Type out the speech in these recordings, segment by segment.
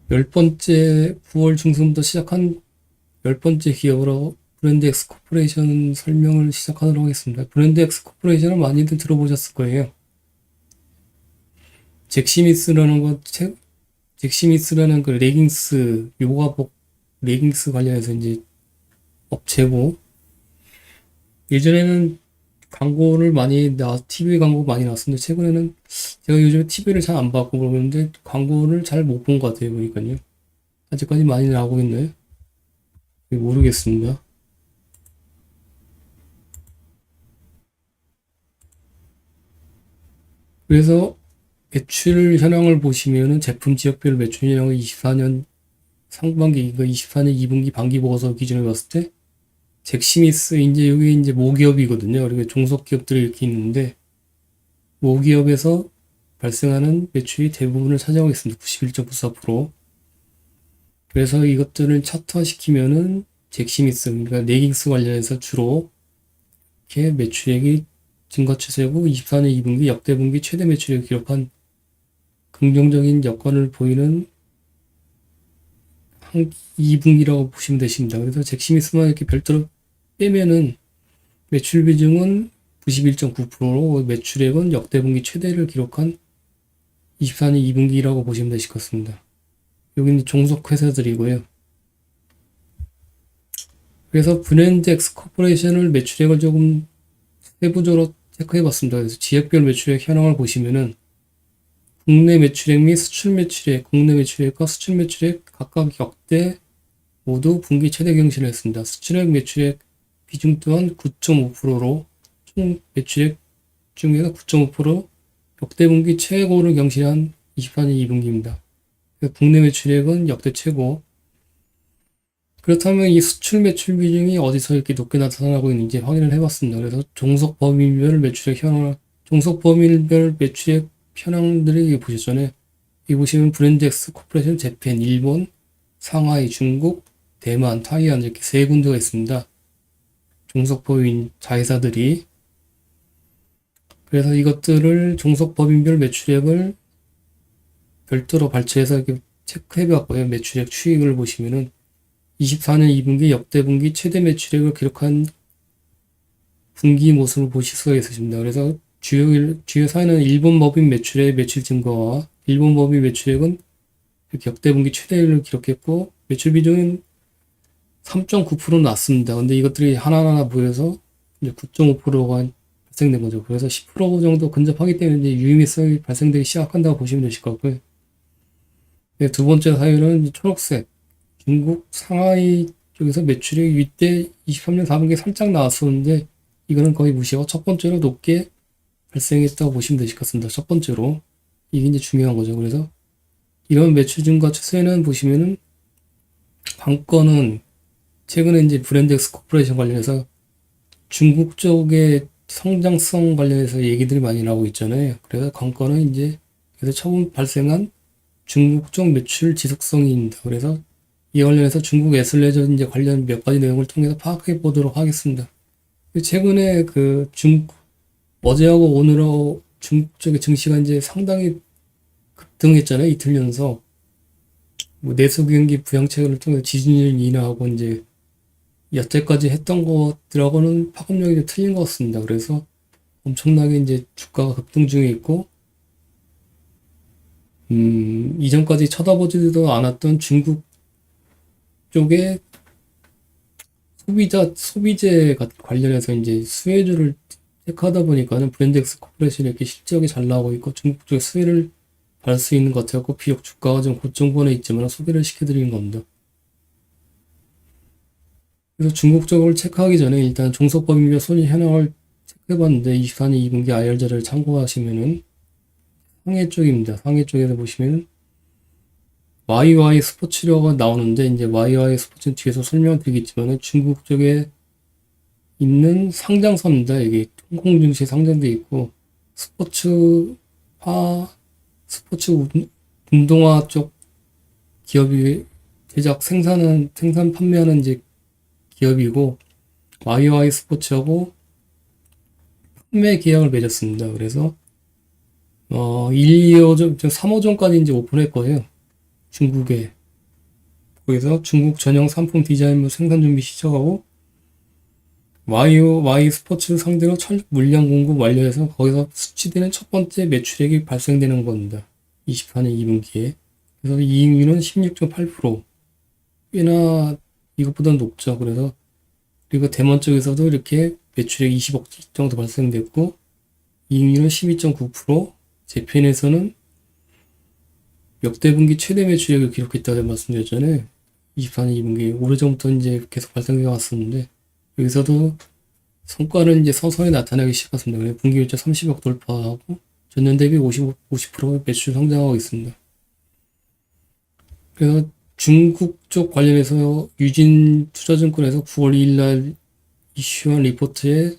10번째 9월 중순부터 시작한 10번째 기업으로 브랜드 X 코퍼레이션 설명을 시작하도록 하겠습니다. 브랜드 X 코퍼레이션은 많이들 들어보셨을 거예요. 잭시미스라는 잭시미스라는 그 레깅스, 요가복 레깅스 관련해서 이제 업체고, 예전에는 TV 광고 많이 나왔었는데, 최근에는 제가 요즘에 TV를 잘 안 봤고 그러는데, 광고를 잘 못 본 것 같아요, 보니까요. 아직까지 많이 나오고 있나요? 모르겠습니다. 그래서 매출 현황을 보시면은 제품 지역별 매출 현황을 24년 상반기, 24년 2분기 반기 보고서 기준으로 봤을 때, 잭스미스, 이제 여기 이제 모기업이거든요. 그리고 종속기업들이 이렇게 있는데, 모기업에서 발생하는 매출이 대부분을 차지하고 있습니다. 91.94%. 그래서 이것들을 차트화시키면은 잭스미스, 그러니까 레깅스 관련해서 주로 이렇게 매출액이 증가 추세고 24년 2분기 역대 분기 최대 매출액을 기록한 긍정적인 여건을 보이는 2분기라고 보시면 되십니다. 그래서 잭스미스만 이렇게 별도로 빼면은 매출 비중은 91.9%로 매출액은 역대 분기 최대를 기록한 24년 2분기라고 보시면 되실 것 같습니다. 여기는 종속 회사들이고요. 그래서 브랜드 X 코퍼레이션을 매출액을 조금 세부적으로 체크해 봤습니다. 그래서 지역별 매출액 현황을 보시면은 국내 매출액 및 수출 매출액, 국내 매출액과 수출 매출액 각각 역대 모두 분기 최대 경신을 했습니다. 수출액 매출액 비중 또한 9.5%로 총 매출액 중에서 9.5% 역대 분기 최고를 경신한 24년 2분기입니다. 국내 매출액은 역대 최고. 그렇다면 이 수출 매출 비중이 어디서 이렇게 높게 나타나고 있는지 확인을 해봤습니다. 그래서 종속 범위별 매출액 현황, 종속 범위별 매출액 현황들이 보셨잖아요. 여기 보시면 브랜드 X 코퍼레이션 재팬, 일본, 상하이, 중국, 대만, 타이완 이렇게 세 군데가 있습니다. 종속 범위인 자회사들이. 그래서 이것들을 종속 범위별 매출액을 별도로 발췌해서 이렇게 체크해봤고요. 매출액 추이를 보시면은 24년 2분기 역대 분기 최대 매출액을 기록한 분기 모습을 보실 수가 있으십니다. 그래서 주요 사례는 일본 법인 매출의 매출 증가와 일본 법인 매출액은 이렇게 역대 분기 최대를 기록했고 매출 비중은 3.9% 낮습니다. 근데 이것들이 하나하나 모여서 이제 9.5%가 발생된 거죠. 그래서 10% 정도 근접하기 때문에 이제 유의미성이 발생되기 시작한다고 보시면 되실 것 같고요. 네, 두 번째 사유는 초록색 중국 상하이 쪽에서 매출이 이때 23년 4분기에 살짝 나왔었는데 이거는 거의 무시하고 첫 번째로 높게 발생했다고 보시면 되실 것 같습니다. 첫 번째로 이게 이제 중요한 거죠. 그래서 이런 매출 증가 추세는 보시면은 관건은 최근에 이제 브랜드 X 코퍼레이션 관련해서 중국 쪽의 성장성 관련해서 얘기들이 많이 나오고 있잖아요. 그래서 관건은 이제 그래서 처음 발생한 중국 쪽 매출 지속성입니다. 그래서 이 관련해서 중국 애슬레저 이제 관련 몇 가지 내용을 통해서 파악해 보도록 하겠습니다. 최근에 어제하고 오늘하고 중국 쪽의 증시가 이제 상당히 급등했잖아요. 이틀 연속. 뭐 내수 경기 부양책을 통해서 지지율 인하하고 이제 여태까지 했던 것들하고는 파급력이 좀 틀린 것 같습니다. 그래서 엄청나게 이제 주가가 급등 중에 있고, 이전까지 쳐다보지도 않았던 중국 쪽에 소비재 관련해서 이제 수혜주를 체크하다 보니까는 브랜드 X 코퍼레이션이 이렇게 실적이 잘 나오고 있고 중국 쪽에 수혜를 받을 수 있는 것 같아서 비록 주가가 좀 고점권에 있지만 소개를 시켜드리는 겁니다. 그래서 중국 쪽을 체크하기 전에 일단 종속법인별 손익 현황을 체크해봤는데 24년 2분기 IR 자료를 참고하시면은 상해 쪽입니다. 상해 쪽에서 보시면 YY 스포츠료가 나오는데 이제 YY 스포츠는 뒤에서 설명드리겠지만 중국 쪽에 있는 상장사입니다. 여기 홍콩 증시에 상장돼 있고 스포츠 운동화 쪽 기업이 생산 판매하는 이제 기업이고 YY 스포츠하고 판매 계약을 맺었습니다. 그래서 1, 2호점, 3호점까지 이제 오픈했거든요. 중국에. 거기서 중국 전용 상품 디자인 및 생산 준비 시작하고 Y 스포츠 상대로 물량 공급 완료해서 거기서 수치되는 첫 번째 매출액이 발생되는 겁니다. 24년 2분기에. 그래서 이익률은 16.8%. 꽤나 이것보다 높죠. 그래서 그리고 대만 쪽에서도 이렇게 매출액 20억 정도 발생됐고 이익률은 12.9%. 재팬에서는 역대 분기 최대 매출액을 기록했다고 말씀드렸잖아요. 24년 2분기. 오래전부터 이제 계속 발생해 왔었는데 여기서도 성과를 이제 서서히 나타나기 시작했습니다. 그래서 분기 일자 30억 돌파하고 전년 대비 50% 매출 성장하고 있습니다. 그래서 중국 쪽 관련해서 유진 투자증권에서 9월 2일 날 이슈한 리포트에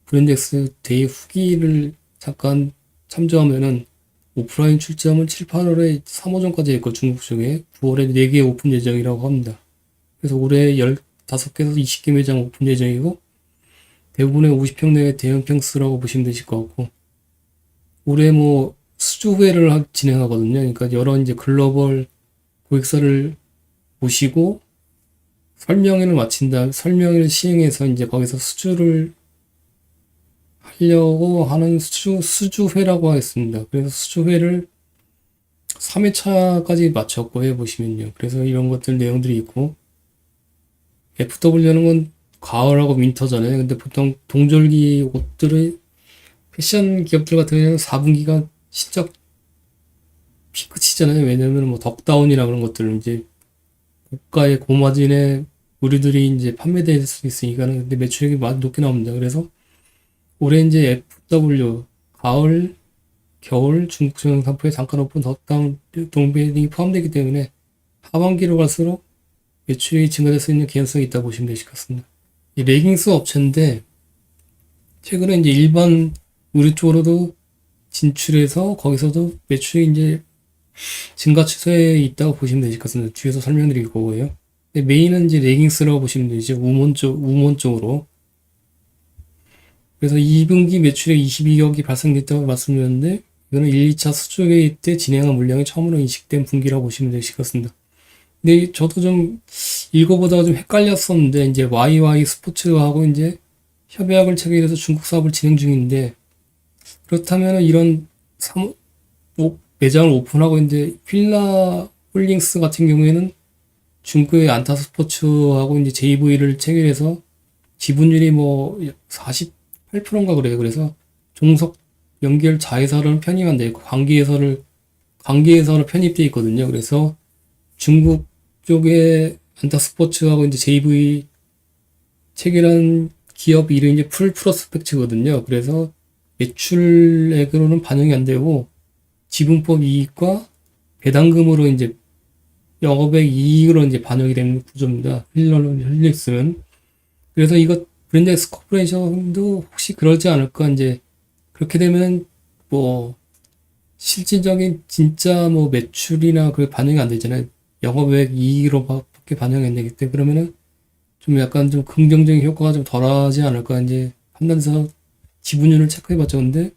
브랜덱스 데이 후기를 잠깐 참조하면은 오프라인 출점은 7, 8월에 3호점까지 했고 중국 쪽에 9월에 4개 오픈 예정이라고 합니다. 그래서 올해 15개에서 20개 매장 오픈 예정이고 대부분의 50평 내외 대형 평수라고 보시면 되실 것 같고 올해 뭐 수주회를 진행하거든요. 그러니까 여러 이제 글로벌 고객사를 모시고 설명회를 마친다. 설명회를 시행해서 이제 거기서 수주를 하려고 하는 수주회라고 하겠습니다. 그래서 수주회를 3회차까지 마쳤고 해보시면요. 그래서 이런 것들 내용들이 있고 FW는 건 가을하고 윈터잖아요. 근데 보통 동절기 옷들의 패션 기업들 같은 경우는 4분기가 실적 피크치잖아요. 왜냐면 뭐 덕다운이나 그런 것들은 이제 고가의 고마진의 의류들이 이제 판매될 수 있으니까 근데 매출액이 많이 높게 나옵니다. 그래서 올해 이제 FW 가을, 겨울 중국 전용 상품에 잠깐 오픈 덕다운 동배딩이 포함되기 때문에 하반기로 갈수록 매출이 증가될 수 있는 개연성이 있다고 보시면 되실 것 같습니다. 이 레깅스 업체인데 최근에 이제 일반 의류 쪽으로도 진출해서 거기서도 매출이 이제 증가 추세에 있다고 보시면 되실 것 같습니다. 뒤에서 설명드릴 거고요. 근데 메인은 이제 레깅스라고 보시면 되죠. 우먼 쪽으로. 그래서 2분기 매출액 22억이 발생됐다고 말씀드렸는데 이거는 1, 2차 수주회의 때 진행한 물량이 처음으로 인식된 분기라고 보시면 되실 것 같습니다. 근데 저도 좀 읽어보다가 좀 헷갈렸었는데 이제 YY 스포츠하고 이제 협약을 체결해서 중국 사업을 진행 중인데 그렇다면 이런 매장을 오픈하고 이제 필라 홀딩스 같은 경우에는 중국의 안타 스포츠하고 이제 JV를 체결해서 지분율이 뭐 48%인가 그래요. 그래서 종속 연결 자회사로는 편입 안 돼 있고 관계회사로 편입돼 있거든요. 그래서 중국 쪽에 안타 스포츠하고 이제 JV 체결한 기업 이름이 이제 풀 프로스펙츠거든요. 그래서 매출액으로는 반영이 안 되고 지분법 이익과 배당금으로 이제 영업액 이익으로 이제 반영이 되는 구조입니다. 힐릭스는. 그래서 이거 브랜덱스 코퍼레이션도 혹시 그러지 않을까 이제 그렇게 되면 뭐 실질적인 진짜 뭐 매출이나 그 반영이 안 되잖아요. 영업액 이익으로밖에 반영이 안 되기 때문에 그러면은 좀 약간 좀 긍정적인 효과가 좀 덜하지 않을까 이제 판단해서 지분율을 체크해봤죠. 근데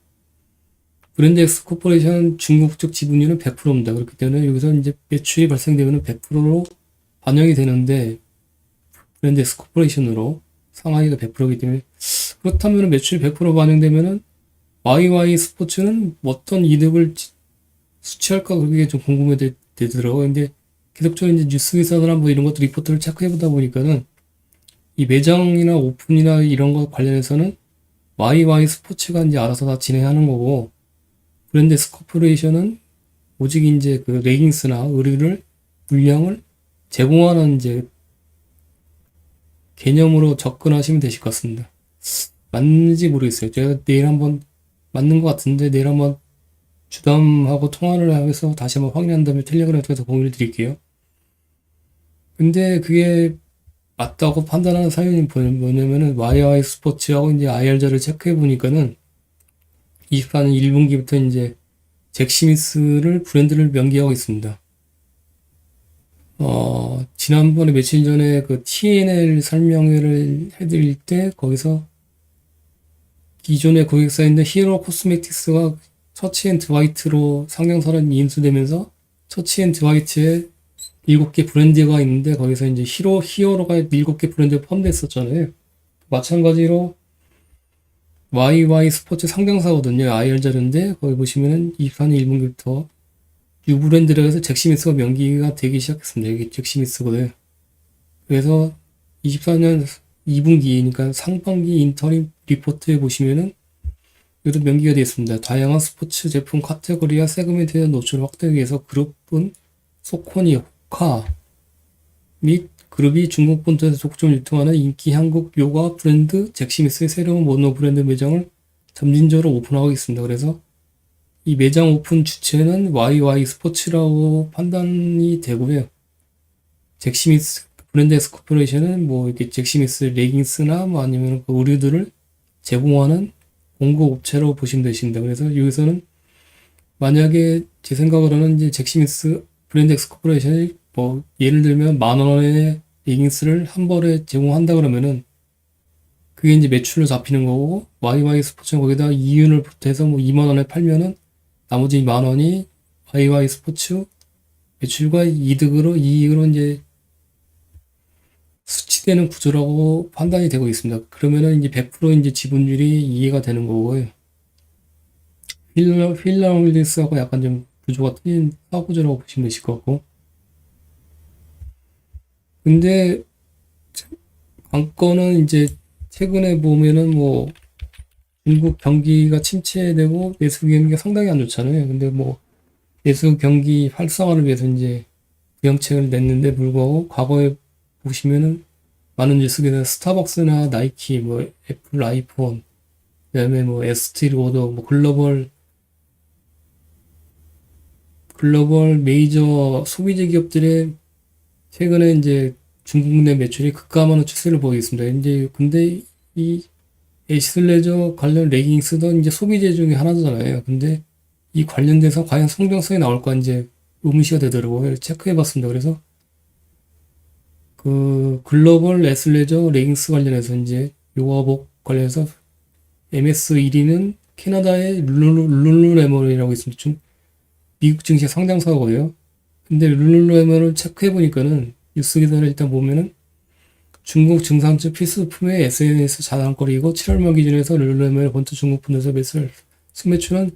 브랜덱스 코퍼레이션 중국 쪽 지분율은 100%입니다. 그렇기 때문에 여기서 이제 매출이 발생되면 100%로 반영이 되는데 브랜덱스 코퍼레이션으로 상하이가 100%이기 때문에 그렇다면 매출이 100% 반영되면은 YY 스포츠는 어떤 이득을 수취할까 그게 좀 궁금해 되더라고요. 근데 계속적으로 이제 뉴스 기사나 뭐 이런 것들 리포트를 체크해보다 보니까는 이 매장이나 오픈이나 이런 것 관련해서는 YY 스포츠가 이제 알아서 다 진행하는 거고 브랜덱스 코퍼레이션은 오직 이제 그 레깅스나 의류를 물량을 제공하는 이제 개념으로 접근하시면 되실 것 같습니다. 맞는지 모르겠어요. 제가 내일 한번 맞는 것 같은데 내일 한번 주담하고 통화를 해서 다시 한번 확인한 다음에 텔레그램 통해서 공유를 드릴게요. 근데 그게 맞다고 판단하는 사연이 뭐냐면은 YY 스포츠하고 이제 IR자를 체크해 보니까는 24년 1분기부터 이제 잭스미스를 브랜드를 명기하고 있습니다. 지난번에 며칠 전에 그 TNL 설명회를 해드릴 때 거기서 기존의 고객사인데 히어로 코스메틱스가 처치 앤 드와이트로 상장사를 인수되면서 처치 앤 드와이트의 7개 브랜드가 있는데 거기서 이제 히어로가 7개 브랜드에 포함됐었잖아요. 마찬가지로 YY 스포츠 상장사거든요. IR 자료인데 거기 보시면은 24년 1분기부터 U 브랜드라고 해서 잭스미스가 명기가 되기 시작했습니다. 여기 잭스미스거든요. 그래서 24년 2분기, 그러니까 상반기 인터임 리포트에 보시면은 여기도 명기가 되어 있습니다. 다양한 스포츠 제품 카테고리와 세그멘트에 대한 노출을 확대하기 위해서 그룹은 소코니, 호카 및 그룹이 중국 본토에서 적극적으로 유통하는 인기 한국 요가 브랜드 잭스미스의 새로운 모노 브랜드 매장을 점진적으로 오픈하고 있습니다. 그래서 이 매장 오픈 주체는 YY 스포츠라고 판단이 되고요. 잭스미스 브랜드 에스코퍼레이션은 뭐 이렇게 잭스미스 레깅스나 뭐 아니면 그 의류들을 제공하는 공급 업체로 보시면 되십니다. 그래서 여기서는 만약에 제 생각으로는 이제 잭스미스 브랜드 에스코퍼레이션이 뭐 예를 들면 10,000원의 레깅스를 한 벌에 제공한다 그러면은 그게 이제 매출로 잡히는 거고 YY 스포츠는 거기다 이윤을 보태서 뭐 20,000원에 팔면은 나머지 10,000원이 YY 스포츠 매출과 이익으로 이제 수치되는 구조라고 판단이 되고 있습니다. 그러면은 이제 100% 이제 지분율이 이해가 되는 거고요. 휠러홀딩스하고 약간 좀 구조가 틀린 사구조라고 보시면 되실 것 같고. 근데 관건은 이제 최근에 보면은 뭐 중국 경기가 침체되고 내수 경기가 상당히 안 좋잖아요. 근데 뭐 내수 경기 활성화를 위해서 이제 부양책을 냈는데 불구하고 과거에 보시면은 많은 뉴스에서 스타벅스나 나이키, 뭐 애플 아이폰, 그다음에 뭐 에스티 로더, 뭐 글로벌 메이저 소비재 기업들의 최근에 이제 중국 내 매출이 급감하는 추세를 보이고 있습니다. 이제 근데 이 애슬레저 관련 레깅스도 이제 소비재 중에 하나잖아요. 근데 이 관련돼서 과연 성장성이 나올까 이제 의문시가 되더라고요. 체크해 봤습니다. 그래서 그 글로벌 애슬레저 레깅스 관련해서 이제 요가복 관련해서 MS 1위는 캐나다의 룰루레몬이라고 있습니다. 미국 증시 상장사고요. 근데 룰루레몬을 체크해 보니까는 뉴스 기사를 일단 보면은 중국 증산주 필수품의 SNS 자랑거리이고 7월 말 기준에서 룰루레몬의 본토 중국 분에서 순매출은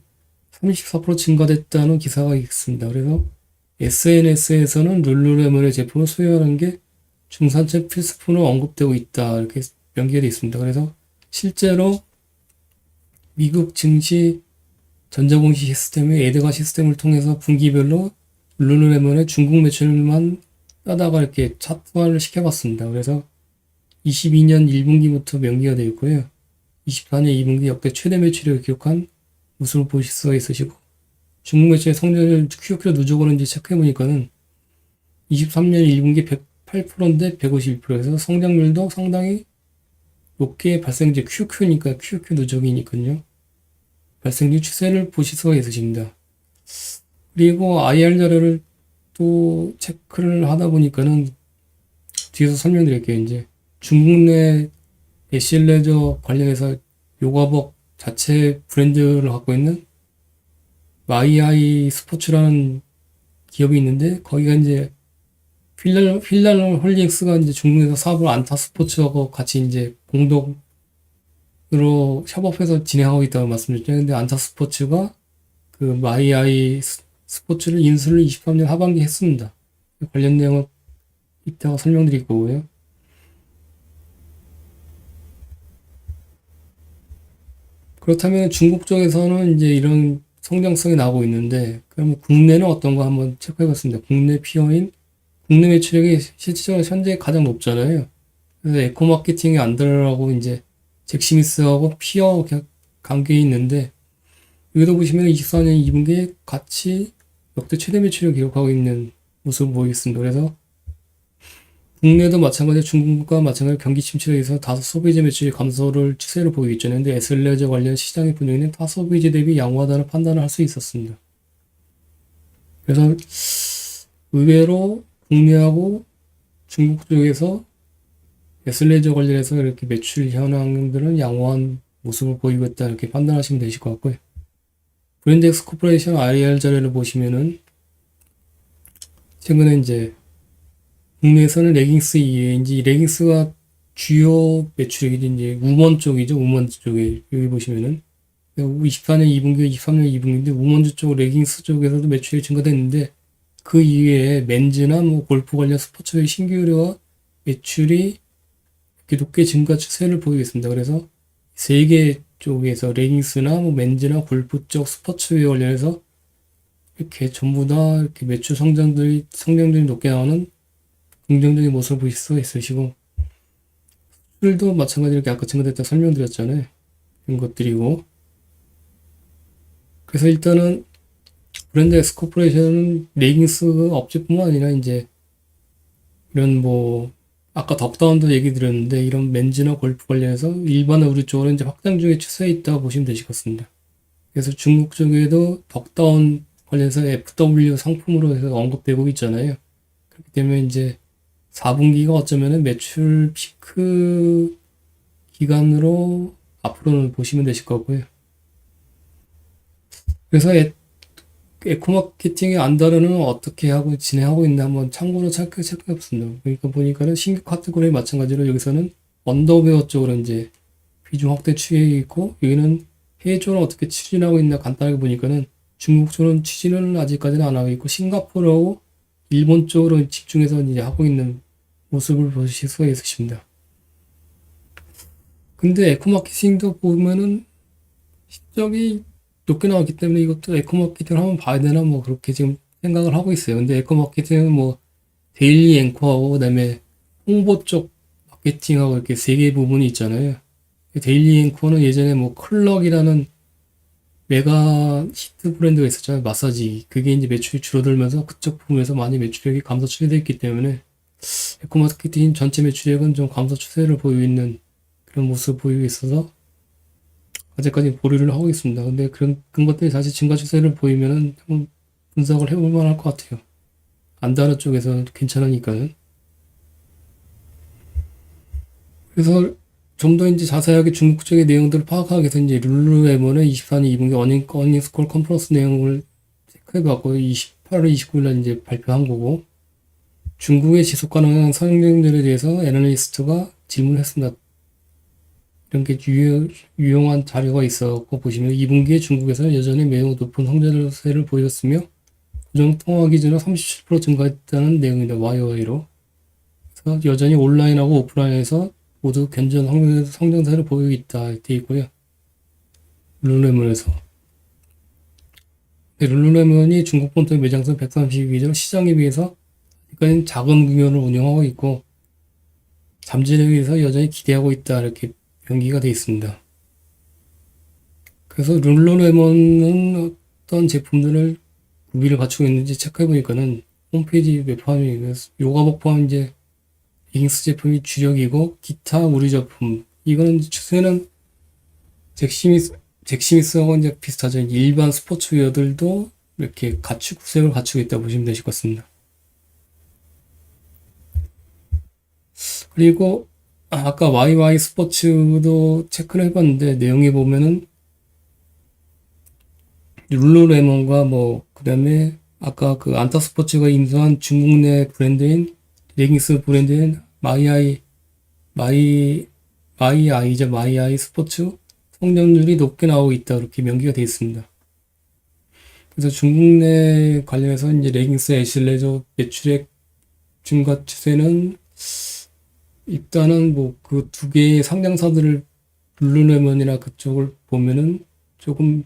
34% 증가됐다는 기사가 있습니다. 그래서 SNS에서는 룰루레몬의 제품을 소유하는 게 중산층 필수품으로 언급되고 있다. 이렇게 연결되어 있습니다. 그래서 실제로 미국 증시 전자공시 시스템의 에드가 시스템을 통해서 분기별로 룰루레몬의 중국 매출만 따다가 이렇게 차트화를 시켜봤습니다. 그래서 22년 1분기부터 명기가 되어 있고요. 24년 2분기 역대 최대 매출을 기록한 모습을 보실 수가 있으시고 중국 매출의 성장률 QOQ 누적으로 이제 체크해보니까는 23년 1분기 108%인데 151%에서 성장률도 상당히 높게 발생제 QQ니까 QQ 누적이니까요. 발생률 추세를 보실 수가 있으십니다. 그리고 IR 자료를 또 체크를 하다 보니까는 뒤에서 설명드릴게요. 이제 중국 내 애슐레저 관련해서 요가복 자체 브랜드를 갖고 있는 마이아이 스포츠라는 기업이 있는데 거기가 이제 휠랄 홀딩스가 이제 중국에서 사업을 안타 스포츠하고 같이 이제 공동으로 협업해서 진행하고 있다고 말씀드렸죠. 근데 안타 스포츠가 그 마이아이 스포츠를 인수를 23년 하반기에 했습니다. 관련 내용은 이따가 설명드릴 거고요. 그렇다면 중국 쪽에서는 이제 이런 성장성이 나오고 있는데 그러면 국내는 어떤가 한번 체크해 봤습니다. 국내 피어인 국내 매출액이 실질적으로 현재 가장 높잖아요. 그래서 에코 마케팅이 안 들어가고 이제 잭스미스하고 피어 관계에 있는데 여기도 보시면 24년 2분기에 같이 역대 최대 매출을 기록하고 있는 모습을 보이겠습니다. 그래서 국내도 마찬가지로 중국과 마찬가지로 경기 침체로 해서 다소 소비재 매출이 감소를 추세를 보이고 있잖아요. 근데 애슬레저 관련 시장의 분위기는 타 소비재 대비 양호하다는 판단을 할 수 있었습니다. 그래서 의외로 국내하고 중국 쪽에서 애슬레저 관련해서 이렇게 매출 현황들은 양호한 모습을 보이고 있다 이렇게 판단하시면 되실 것 같고요. 브랜드 엑스 코퍼레이션 IR 자료를 보시면은 최근에 이제 국내에서는 레깅스 이외에 이제 레깅스가 주요 매출액이 이제 우먼 쪽이죠. 우먼 쪽에 여기 보시면은 24년 2분기, 23년 2분기인데 우먼즈 쪽 레깅스 쪽에서도 매출이 증가됐는데 그 이외에 맨즈나 뭐 골프 관련 스포츠웨어 신규 의뢰와 매출이 이렇게 높게 증가 추세를 보이고 있습니다. 그래서 세 개 쪽에서 레깅스나 뭐 맨즈나 골프 쪽 스포츠웨어 관련해서 이렇게 전부 다 이렇게 매출 성장들이 높게 나오는 긍정적인 모습을 보실 수가 있으시고 수출도 마찬가지로 이렇게 아까 증가됐다 설명드렸잖아요. 이런 것들이고 그래서 일단은 브랜드 S 코퍼레이션은 레깅스 업체뿐만 아니라 이제 이런 뭐 아까 덕다운도 얘기 드렸는데 이런 맨즈나 골프 관련해서 일반 의류 쪽으로 이제 확장 중에 추세에 있다고 보시면 되실 것 같습니다. 그래서 중국 쪽에도 덕다운 관련해서 FW 상품으로 해서 언급되고 있잖아요. 그렇기 때문에 이제 4분기가 어쩌면은 매출 피크 기간으로 앞으로는 보시면 되실 거고요. 그래서 에코마케팅의 안다르는 어떻게 하고 진행하고 있나 한번 참고로 체크해 봤습니다. 그러니까 보니까는 신규 카테고리에 마찬가지로 여기서는 언더웨어 쪽으로 이제 비중 확대 추이에 있고 여기는 해외 쪽은 어떻게 추진하고 있나 간단하게 보니까는 중국 쪽은 추진을 아직까지는 안 하고 있고 싱가포르하고 일본 쪽으로 집중해서 이제 하고 있는 모습을 보실 수가 있으십니다. 근데 에코마케팅도 보면은 실적이 높게 나왔기 때문에 이것도 에코마케팅을 한번 봐야 되나 뭐 그렇게 지금 생각을 하고 있어요. 근데 에코마케팅은 뭐 데일리 앵커하고 그다음에 홍보 쪽 마케팅하고 이렇게 세 개의 부분이 있잖아요. 데일리 앵커는 예전에 뭐 클럭이라는 메가 히트 브랜드가 있었잖아요. 마사지. 그게 이제 매출이 줄어들면서 그쪽 부분에서 많이 매출액이 감소 추세됐기 때문에 에코마케팅 전체 매출액은 좀 감소 추세를 보이고 있는 그런 모습을 보이고 있어서 아직까지 보류를 하고 있습니다. 근데 그런 것들이 다시 증가 추세를 보이면은 한번 분석을 해볼 만할 것 같아요. 안다르 쪽에서 괜찮으니까는. 그래서 좀 더 이제 자세하게 중국 쪽의 내용들을 파악하기 위해서 이제 룰루레몬의 24년 2분기 어닝스콜 컨퍼런스 내용을 체크해봤고 28월 29일 날 이제 발표한 거고 중국의 지속 가능한 성장률에 대해서 애널리스트가 질문을 했습니다. 이런 게 유용한 자료가 있었고 보시면 2분기에 중국에서는 여전히 매우 높은 성장세를 보였으며 부정 통화 기준으로 37% 증가했다는 내용입니다. YOY로. 그래서 여전히 온라인하고 오프라인에서 모두 견조한 성장세를 보이고 있다 되어 있고요. 룰루레몬에서. 룰루레몬이 중국 본토의 매장선 132개로 시장에 비해서 아직까지는 작은 규모를 운영하고 있고 잠재력에 의해서 여전히 기대하고 있다 이렇게 연기가 되어 있습니다. 그래서 룰루레몬은 어떤 제품들을 구비를 갖추고 있는지 체크해 보니까는 홈페이지 웹화면이 요가복 포함 이제 레깅스 제품이 주력이고 기타 우리 제품 이거는 추세는 잭스미스하고 이제 비슷하죠. 일반 스포츠웨어들도 이렇게 구색을 갖추고 있다 보시면 되실 것 같습니다. 그리고 아까 YY 스포츠도 체크를 해봤는데 내용에 보면은 룰루레몬과 뭐 그다음에 아까 그 안타 스포츠가 인수한 중국 내 브랜드인 레깅스 브랜드인 마이아이 스포츠 성장률이 높게 나오고 있다 이렇게 명기가 되어 있습니다. 그래서 중국 내 관련해서 이제 레깅스 애슐레저 매출액 증가 추세는 일단은 뭐 그 두 개의 상장사들을 룰루레몬이나 그쪽을 보면은 조금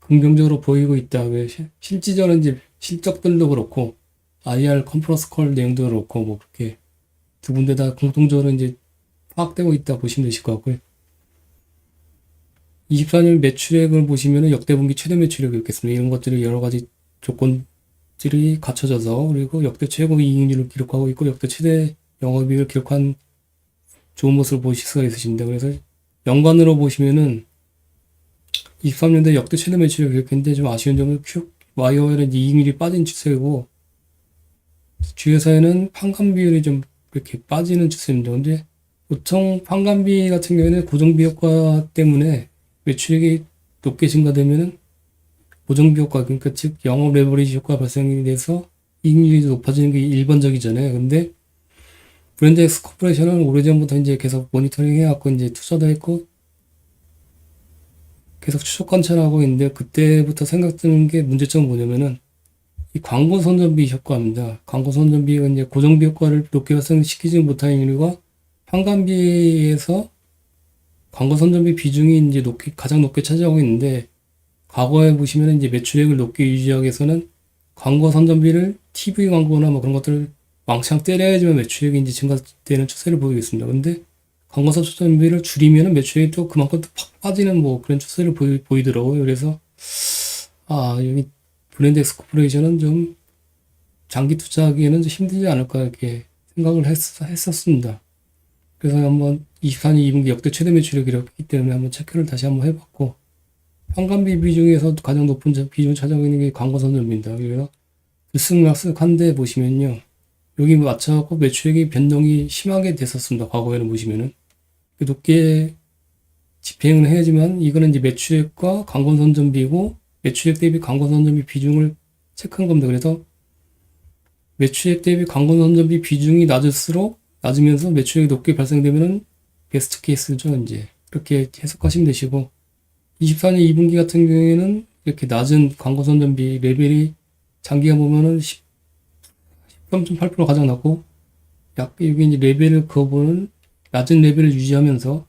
긍정적으로 보이고 있다. 왜 실질적인 이제 실적들도 그렇고 IR 컨퍼런스 콜 내용도 그렇고 뭐 그렇게 두 군데 다 공통적으로 이제 파악되고 있다 보시면 되실 것 같고요. 24년 매출액을 보시면은 역대 분기 최대 매출액이 있겠습니다. 이런 것들이 여러 가지 조건들이 갖춰져서 그리고 역대 최고 이익률을 기록하고 있고 역대 최대 영업이익을 기록한 좋은 모습을 보실 수가 있으십니다. 그래서 연관으로 보시면은 23년도에 역대 최대 매출을 기록했는데 좀 아쉬운 점은 YOL은 이익률이 빠진 추세고 주회사에는 판관 비율이 좀 이렇게 빠지는 추세입니다. 근데 보통 판관비 같은 경우에는 고정비 효과 때문에 매출액이 높게 증가되면은 고정비 효과 그러니까 즉 영업 레버리지 효과 발생이 돼서 이익률이 높아지는 게 일반적이잖아요. 근데 브랜드엑스 코퍼레이션은 오래전부터 이제 계속 모니터링 해왔고, 이제 투자도 했고, 계속 추적 관찰하고 있는데, 그때부터 생각드는 게 문제점은 뭐냐면은, 이 광고 선전비 효과입니다. 광고 선전비가 이제 고정비 효과를 높게 발생시키지 못하는 이유가 평간비에서 광고 선전비 비중이 이제 가장 높게 차지하고 있는데, 과거에 보시면 이제 매출액을 높게 유지하기 위해서는 광고 선전비를 TV 광고나 뭐 그런 것들을 왕창 때려야지만 매출액이 이제 증가되는 추세를 보이고 있습니다. 근데 광고 선전비를 줄이면은 매출액이 또 그만큼 또 팍 빠지는 뭐 그런 추세를 보이더라고요. 그래서 여기 브랜드 엑스 코퍼레이션은 좀 장기 투자하기에는 좀 힘들지 않을까 이렇게 생각을 했었습니다. 그래서 한번 24년 2분기 역대 최대 매출액이었기 때문에 한번 체크를 다시 한번 해봤고, 평간비 비중에서 가장 높은 비중을 차지하고 있는 게 광고 선전비입니다. 그래서 들쑥날쑥한데 보시면요, 여기 맞춰갖고 매출액이 변동이 심하게 됐었습니다. 과거에는 보시면은 높게 집행을 해야지만, 이거는 이제 매출액과 광고 선전비고 매출액 대비 광고 선전비 비중을 체크한 겁니다. 그래서 매출액 대비 광고 선전비 비중이 낮으면서 매출액이 높게 발생되면은 베스트 케이스죠. 이제 그렇게 해석하시면 되시고, 24년 2분기 같은 경우에는 이렇게 낮은 광고 선전비 레벨이 장기간 보면은 13.8% 가장 낮고, 여기 이제 레벨을 그어보는 낮은 레벨을 유지하면서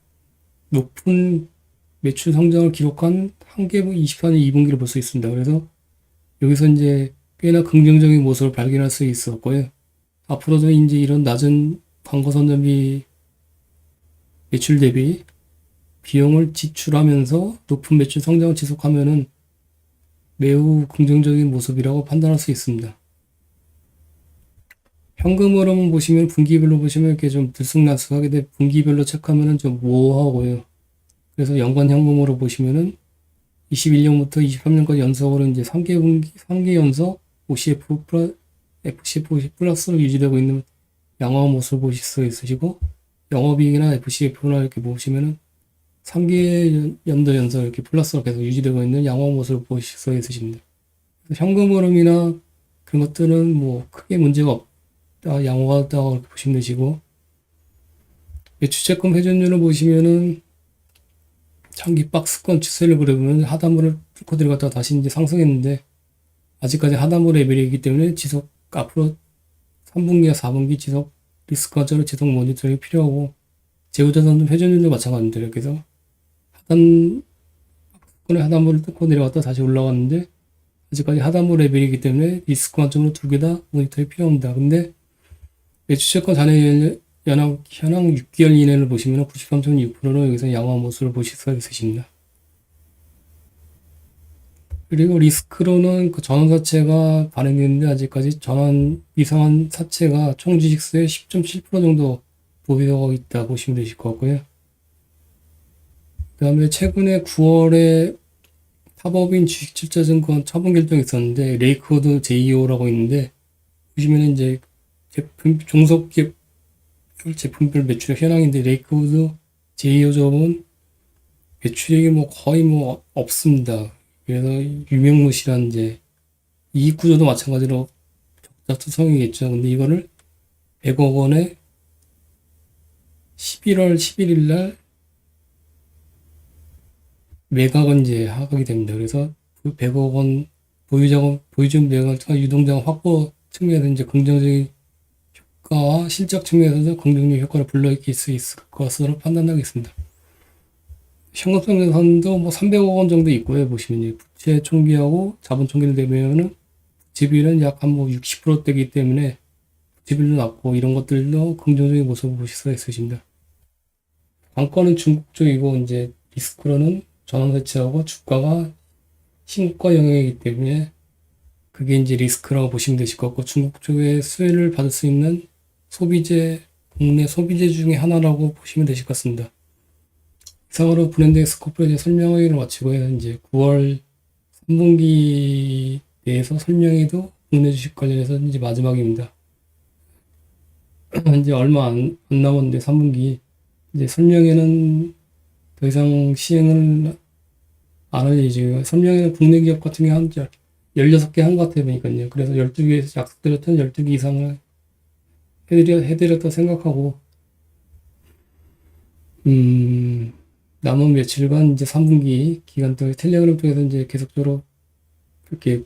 높은 매출 성장을 기록한 한계부 24년 2분기를 볼 수 있습니다. 그래서 여기서 이제 꽤나 긍정적인 모습을 발견할 수 있었고요. 앞으로도 이제 이런 낮은 광고 선전비 매출 대비 비용을 지출하면서 높은 매출 성장을 지속하면은 매우 긍정적인 모습이라고 판단할 수 있습니다. 현금 흐름은 보시면 분기별로 보시면 이렇게 좀 들쑥날쑥하게 돼, 분기별로 체크하면은 좀 모호하고요. 그래서 연간 현금으로 보시면은 21년부터 23년까지 연속으로 이제 3개 연속 FCF 플러스로 유지되고 있는 양호한 모습을 보실 수 있으시고, 영업이익이나 FCF나 이렇게 보시면은 3개 연도 연속 이렇게 플러스로 계속 유지되고 있는 양호한 모습을 보실 수 있으십니다. 현금 흐름이나 그런 것들은 뭐 크게 문제가 없다, 양호하다고 그렇게 보시면 되시고, 매출채권 회전율을 보시면은 장기 박스권 추세를 그려보면 하단부를 뚫고 들어갔다가 다시 이제 상승했는데, 아직까지 하단부 레벨이기 때문에 지속 앞으로 3분기와 4분기 지속 리스크 관점을 지속 모니터링이 필요하고, 재우자산 회전율도 마찬가지입니다. 그래서 하단부를 뚫고 내려갔다 다시 올라갔는데, 아직까지 하단부 레벨이기 때문에 리스크 관점으로 두 개 다 모니터링이 필요합니다. 근데 매출채권 잔해 현황 6개월 이내를 보시면 93.6%로 여기서 양호한 모습을 보실 수가 있으십니다. 그리고 리스크로는 그 전환 사채가 발행됐는데, 아직까지 전환 이상한 사채가 총 주식수의 10.7% 정도 보유하고 있다 보시면 되실 것 같고요. 그 다음에 최근에 9월에 팝업인 주식투자증권 처분 결정이 있었는데, 레이크호드 JEO라고 있는데, 보시면 이제 종속기업 제품별 매출액 현황인데, 레이크호드 JEO 점은 매출액이 뭐 거의 뭐 없습니다. 그래서 유명무실한 이제 이익 구조도 마찬가지로 적자투성이겠죠. 근데 이거를 100억 원에 11월 11일 날 매각은 이제 하게 됩니다. 그래서 그 100억 원 보유금 매각과 유동자금 확보 측면에서 이제 긍정적인 효과와 실적 측면에서도 긍정적 효과를 불러일으킬 수 있을 것으로 판단하겠습니다. 현금성에서도 뭐 300억 원 정도 있고요. 보시면 부채 총비하고 자본 총비를 대비하면은 부채비율은 약 한 뭐 60%대이기 때문에 부채비율도 낮고, 이런 것들도 긍정적인 모습을 보실 수가 있으십니다. 관건은 중국 쪽이고, 이제 리스크로는 전환사채하고 주가가 신고가 영역이기 때문에 그게 이제 리스크라고 보시면 되실 것 같고, 중국 쪽에 수혜를 받을 수 있는 국내 소비재 중에 하나라고 보시면 되실 것 같습니다. 이상으로 브랜드 엑스 코퍼레이션 설명회를 마치고요. 이제 9월 3분기 대해서 설명회도 국내 주식 관련해서 이제 마지막입니다. 이제 얼마 안 남았는데 3분기 이제 설명회는 더 이상 시행을 안 할 예정이고요. 설명회는 국내 기업 같은 경우 한 16개 한 것 같아요. 보니까요. 그래서 12개에서 약속드렸던 12개 이상을 해드렸다 생각하고, 남은 며칠간 이제 3분기 기간 동안 텔레그램 쪽에서 이제 계속적으로 그렇게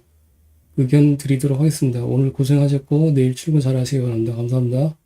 의견 드리도록 하겠습니다. 오늘 고생하셨고, 내일 출근 잘 하시기 바랍니다. 감사합니다.